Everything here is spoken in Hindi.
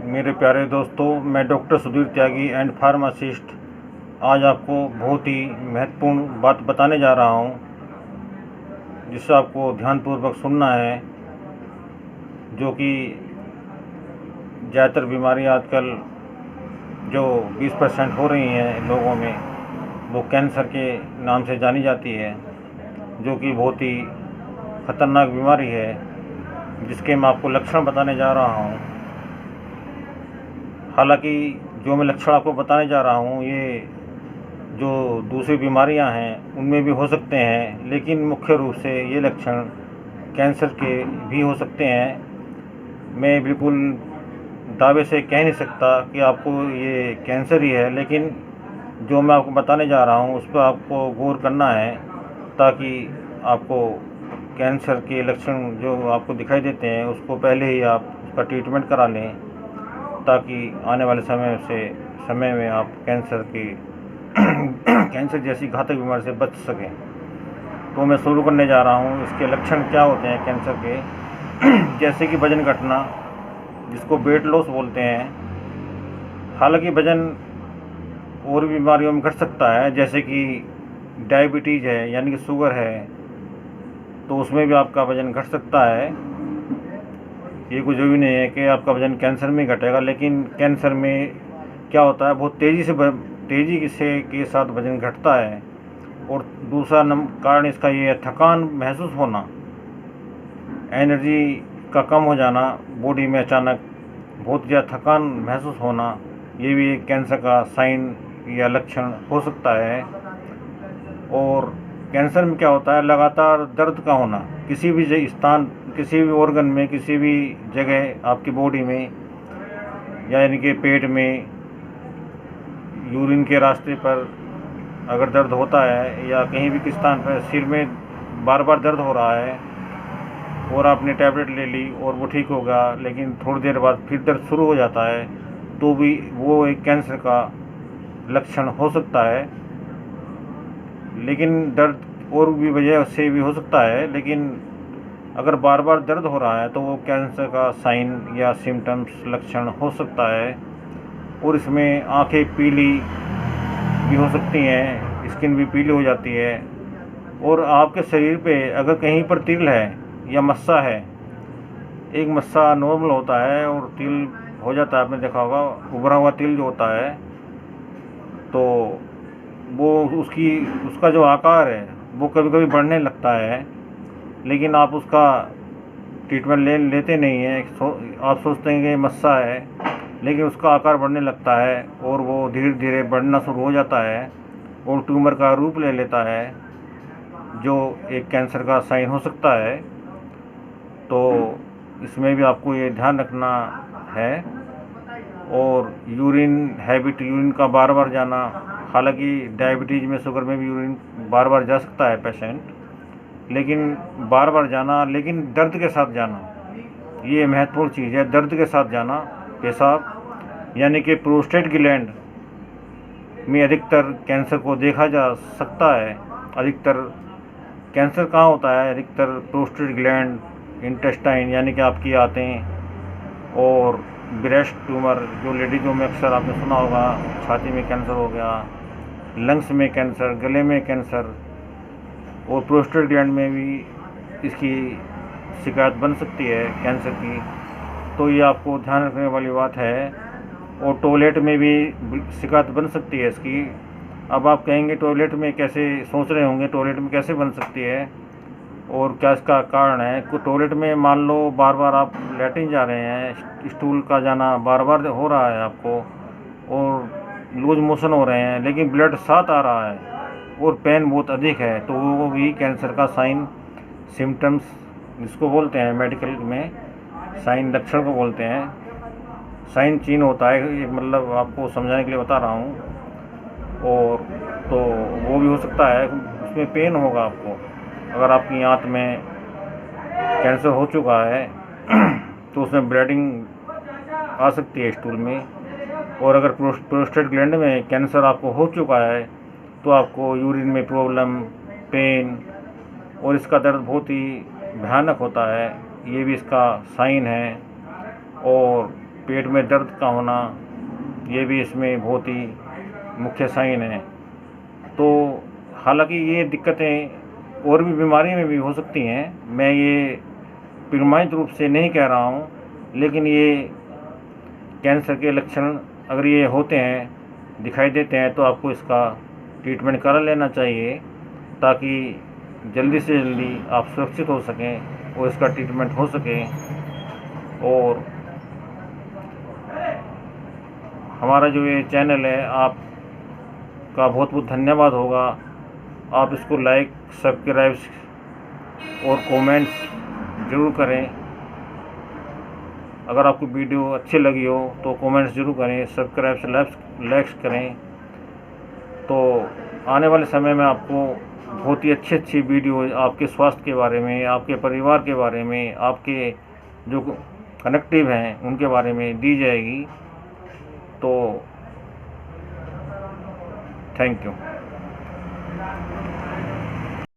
मेरे प्यारे दोस्तों, मैं doctor Sudhir Tyagi and pharmacist आज आपको बहुत ही महत्वपूर्ण बात बताने जा रहा हूं, जिसे आपको ध्यानपूर्वक सुनना है। जो कि ज़्यादातर बीमारियां आजकल जो 20% हो रही हैं लोगों में, वो कैंसर के नाम से जानी जाती है, जो कि बहुत ही ख़तरनाक बीमारी है, जिसके मैं आपको लक्षण बताने जा रहा हूं। हालांकि जो मैं लक्षण आपको बताने जा रहा हूँ, ये जो दूसरी बीमारियां हैं उनमें भी हो सकते हैं, लेकिन मुख्य रूप से ये लक्षण कैंसर के भी हो सकते हैं। मैं बिल्कुल दावे से कह नहीं सकता कि आपको ये कैंसर ही है, लेकिन जो मैं आपको बताने जा रहा हूँ उस पर आपको गौर करना है, ताकि आपको कैंसर के लक्षण जो आपको दिखाई देते हैं उसको पहले ही आप उसका ट्रीटमेंट करा लें, ताकि आने वाले समय में आप कैंसर जैसी घातक बीमारी से बच सकें। तो मैं शुरू करने जा रहा हूँ। इसके लक्षण क्या होते हैं कैंसर के जैसे कि वजन घटना, जिसको वेट लॉस बोलते हैं। हालांकि वजन और भी बीमारियों में घट सकता है, जैसे कि डायबिटीज़ है यानी कि शुगर है, तो उसमें भी आपका वजन घट सकता है। ये कुछ ज़रूरी नहीं है कि आपका वजन कैंसर में घटेगा, लेकिन कैंसर में क्या होता है, बहुत तेज़ी से के साथ वजन घटता है। और दूसरा कारण इसका ये है, थकान महसूस होना, एनर्जी का कम हो जाना, बॉडी में अचानक बहुत ज़्यादा थकान महसूस होना, ये भी एक कैंसर का साइन या लक्षण हो सकता है। और कैंसर में क्या होता है, लगातार दर्द का होना, किसी भी स्थान, किसी भी ऑर्गन में, किसी भी जगह आपकी बॉडी में, यानी कि पेट में, यूरिन के रास्ते पर अगर दर्द होता है, या कहीं भी किसी स्थान पर सिर में बार बार दर्द हो रहा है और आपने टैबलेट ले ली और वो ठीक होगा, लेकिन थोड़ी देर बाद फिर दर्द शुरू हो जाता है, तो भी वो एक कैंसर का लक्षण हो सकता है। लेकिन दर्द और भी वजह से भी हो सकता है, लेकिन अगर बार बार दर्द हो रहा है तो वो कैंसर का साइन या सिम्टम्स लक्षण हो सकता है। और इसमें आंखें पीली भी हो सकती हैं, स्किन भी पीली हो जाती है। और आपके शरीर पे अगर कहीं पर तिल है या मस्सा है, एक मस्सा नॉर्मल होता है और तिल हो जाता है, आपने देखा होगा, उभरा हुआ तिल जो होता है, तो वो उसका जो आकार है वो कभी कभी बढ़ने लगता है, लेकिन आप उसका ट्रीटमेंट लेते नहीं हैं। आप सोचते हैं कि मस्सा है, लेकिन उसका आकार बढ़ने लगता है और वो धीरे धीरे बढ़ना शुरू हो जाता है और ट्यूमर का रूप ले लेता है, जो एक कैंसर का साइन हो सकता है। तो इसमें भी आपको ये ध्यान रखना है। और यूरिन का बार बार जाना, हालांकि डायबिटीज़ में, शुगर में भी यूरिन बार बार जा सकता है पेशेंट, लेकिन बार बार जाना, लेकिन दर्द के साथ जाना, ये महत्वपूर्ण चीज़ है। दर्द के साथ जाना पेशाब, यानी कि प्रोस्टेट ग्लैंड में अधिकतर कैंसर को देखा जा सकता है। अधिकतर कैंसर कहाँ होता है, अधिकतर प्रोस्टेट ग्लैंड, इंटेस्टाइन यानी कि आपकी आंतें, और ब्रेस्ट ट्यूमर, जो लेडीज़ों में अक्सर आपने सुना होगा, छाती में कैंसर हो गया, लंग्स में कैंसर, गले में कैंसर, और प्रोस्टेट ग्लैंड में भी इसकी शिकायत बन सकती है कैंसर की। तो ये आपको ध्यान रखने वाली बात है। और टॉयलेट में भी शिकायत बन सकती है इसकी। अब आप कहेंगे टॉयलेट में कैसे, सोच रहे होंगे टॉयलेट में कैसे बन सकती है और क्या इसका कारण है। टॉयलेट में मान लो बार बार आप लेटरिन जा रहे हैं, स्टूल का जाना बार बार हो रहा है आपको, और लूज मोशन हो रहे हैं, लेकिन ब्लड साथ आ रहा है और पेन बहुत अधिक है, तो वो भी कैंसर का साइन, सिम्टम्स जिसको बोलते हैं मेडिकल में, साइन लक्षण को बोलते हैं। साइन चीन होता है, ये मतलब आपको समझाने के लिए बता रहा हूँ। और तो वो भी हो सकता है, उसमें पेन होगा आपको। अगर आपकी आंत में कैंसर हो चुका है तो उसमें ब्लीडिंग आ सकती है स्टूल में। और अगर प्रोस्टेट ग्लैंड में कैंसर आपको हो चुका है तो आपको यूरिन में प्रॉब्लम, पेन, और इसका दर्द बहुत ही भयानक होता है, ये भी इसका साइन है। और पेट में दर्द का होना, ये भी इसमें बहुत ही मुख्य साइन है। तो हालांकि ये दिक्कतें और भी बीमारी में भी हो सकती हैं, मैं ये प्रमाणित रूप से नहीं कह रहा हूँ, लेकिन ये कैंसर के लक्षण अगर ये होते हैं, दिखाई देते हैं, तो आपको इसका ट्रीटमेंट करा लेना चाहिए ताकि जल्दी से जल्दी आप सुरक्षित हो सकें और इसका ट्रीटमेंट हो सके। और हमारा जो ये चैनल है, आपका बहुत बहुत धन्यवाद होगा। आप इसको लाइक, सब्सक्राइब और कमेंट्स ज़रूर करें। अगर आपको वीडियो अच्छी लगी हो तो कमेंट्स ज़रूर करें, सब्सक्राइब से लाइक्स करें। तो आने वाले समय में आपको बहुत ही अच्छी वीडियो आपके स्वास्थ्य के बारे में, आपके परिवार के बारे में, आपके जो कनेक्टिव हैं उनके बारे में दी जाएगी। तो थैंक यू।